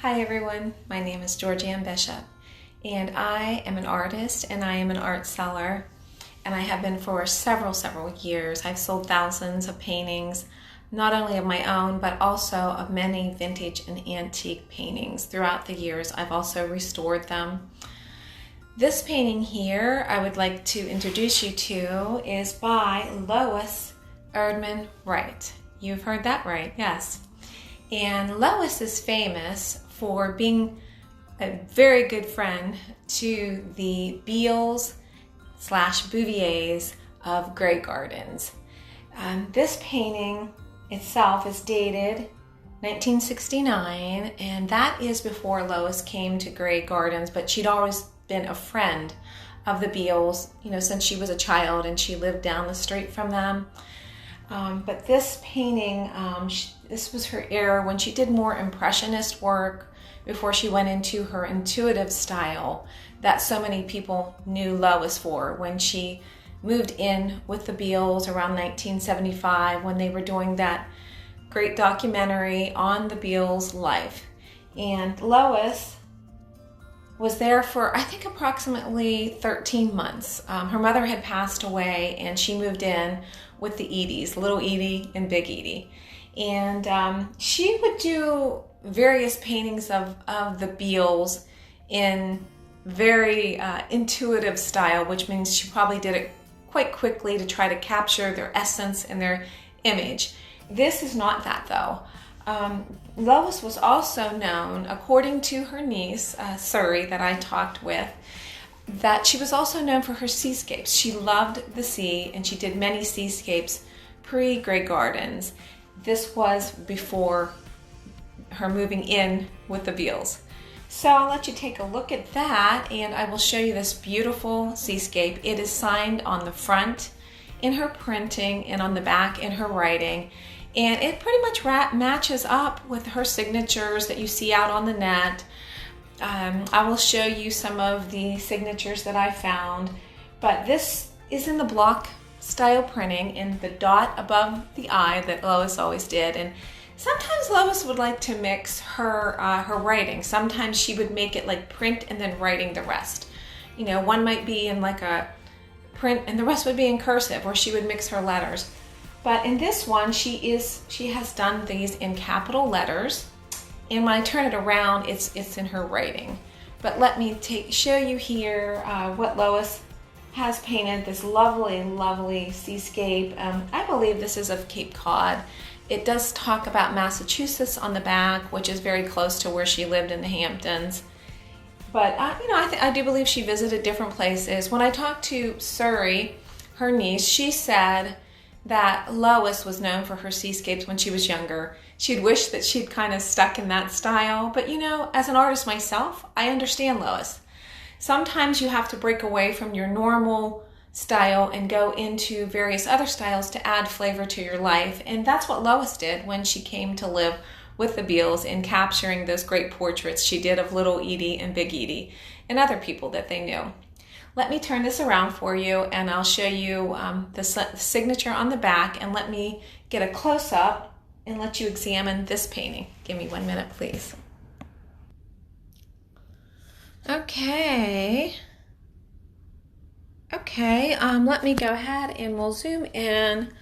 Hi everyone, my name is Georgianne Bishop and I am an artist and I am an art seller, and I have been for several years. I've sold thousands of paintings, not only of my own but also of many vintage and antique paintings. Throughout the years I've also restored them. This painting here I would like to introduce you to is by LOIS WRIGHT. You've heard that right, yes. And Lois is famous for being a very good friend to the Beals / Bouviers of Grey Gardens. This painting itself is dated 1969, and that is before Lois came to Grey Gardens, but she'd always been a friend of the Beals, since she was a child and she lived down the street from them. But this painting, this was her era when she did more impressionist work before she went into her intuitive style that so many people knew Lois for when she moved in with the Beals around 1975 when they were doing that great documentary on the Beals' life. And Lois was there for, I think, approximately 13 months. Her mother had passed away and she moved in with the Edies, little Edie and big Edie. And she would do various paintings of the Beals in very intuitive style, which means she probably did it quite quickly to try to capture their essence and their image. This is not that though. Lois was also known, according to her niece, Surrey, that I talked with, that she was also known for her seascapes. She loved the sea and she did many seascapes pre-Grey Gardens. This was before her moving in with the Beals. So I'll let you take a look at that and I will show you this beautiful seascape. It is signed on the front in her printing and on the back in her writing. And it pretty much matches up with her signatures that you see out on the net. I will show you some of the signatures that I found, but this is in the block style printing in the dot above the I that Lois always did. And sometimes Lois would like to mix her writing. Sometimes she would make it like print and then writing the rest. One might be in like a print and the rest would be in cursive, or she would mix her letters. But in this one, she has done these in capital letters, and when I turn it around, it's in her writing. But let me show you here what Lois has painted. This lovely seascape. I believe this is of Cape Cod. It does talk about Massachusetts on the back, which is very close to where she lived in the Hamptons. But I do believe she visited different places. When I talked to Surrey, her niece, she said that Lois was known for her seascapes when she was younger. She'd wish that she'd kind of stuck in that style. But as an artist myself, I understand Lois. Sometimes you have to break away from your normal style and go into various other styles to add flavor to your life. And that's what Lois did when she came to live with the Beals in capturing those great portraits she did of little Edie and big Edie and other people that they knew. Let me turn this around for you and I'll show you the signature on the back, and let me get a close-up and let you examine this painting. Give me 1 minute, please. Okay, let me go ahead and we'll zoom in.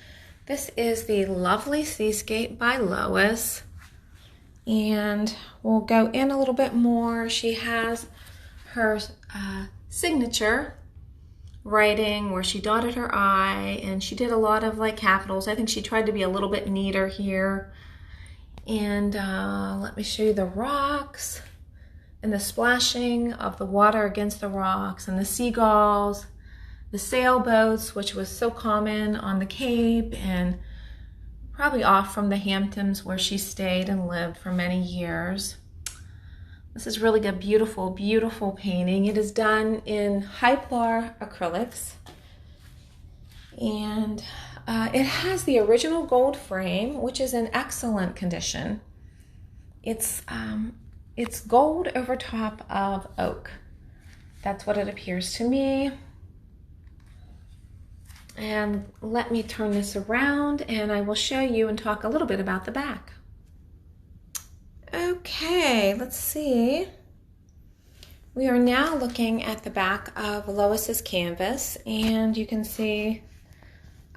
This is the lovely Seascape by Lois, and we'll go in a little bit more. She has her signature writing where she dotted her I, and she did a lot of like capitals. I think she tried to be a little bit neater here. And let me show you the rocks and the splashing of the water against the rocks, and the seagulls, the sailboats, which was so common on the Cape and probably off from the Hamptons where she stayed and lived for many years. This is really a beautiful painting. It is done in Hyplar acrylics, and it has the original gold frame, which is in excellent condition. It's gold over top of oak. That's what it appears to me. And let me turn this around and I will show you and talk a little bit about the back. Okay. Okay, let's see. We are now looking at the back of Lois's canvas, and you can see,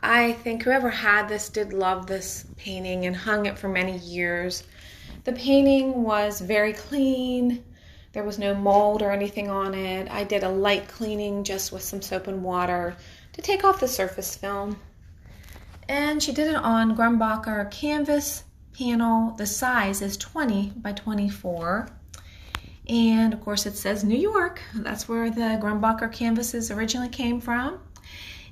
I think whoever had this did love this painting and hung it for many years. The painting was very clean. There was no mold or anything on it. I did a light cleaning just with some soap and water to take off the surface film. And she did it on Grumbacher canvas panel. The size is 20 by 24. And of course it says New York. That's where the Grumbacher canvases originally came from.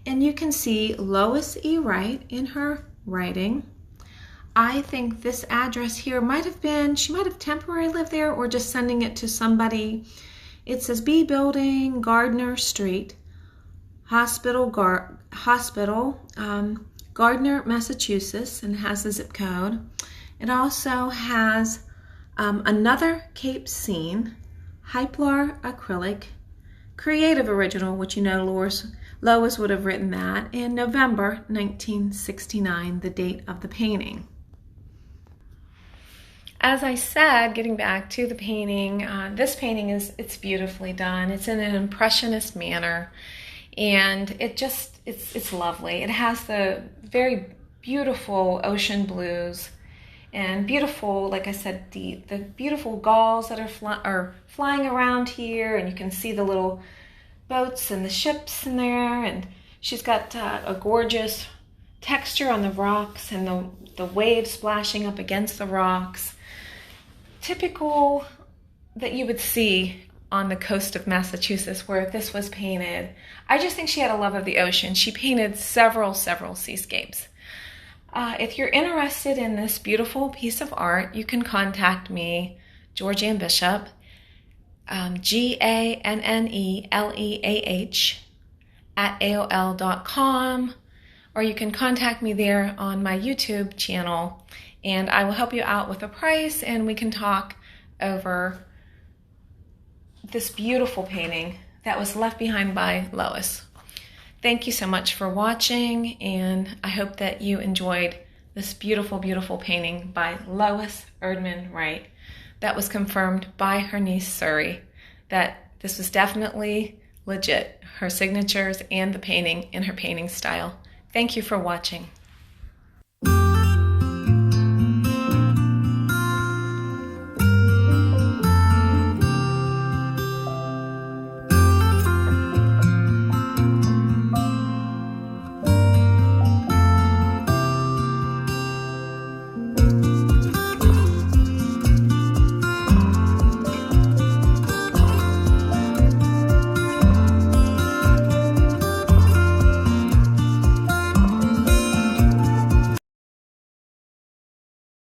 And you can see Lois E. Wright in her writing. I think this address here might have been, she might have temporarily lived there or just sending it to somebody. It says B Building, Gardner Street, Gardner, Massachusetts, and has the zip code. It also has another Cape scene, Hyplar acrylic, creative original, which you know Lois would have written that, in November 1969, the date of the painting. As I said, getting back to the painting, this painting it's beautifully done. It's in an impressionist manner, and it's lovely. It has the very beautiful ocean blues and beautiful, like I said, the beautiful gulls that are flying around here, and you can see the little boats and the ships in there, and she's got a gorgeous texture on the rocks and the waves splashing up against the rocks. Typical that you would see on the coast of Massachusetts where this was painted. I just think she had a love of the ocean. She painted several seascapes. If you're interested in this beautiful piece of art, you can contact me, Georgianne Bishop, GANNELEAH @AOL.com, or you can contact me there on my YouTube channel, and I will help you out with the price, and we can talk over this beautiful painting that was left behind by Lois. Thank you so much for watching, and I hope that you enjoyed this beautiful, beautiful painting by Lois ERDMANN Wright that was confirmed by her niece Surrey that this was definitely legit, her signatures and the painting in her painting style. Thank you for watching.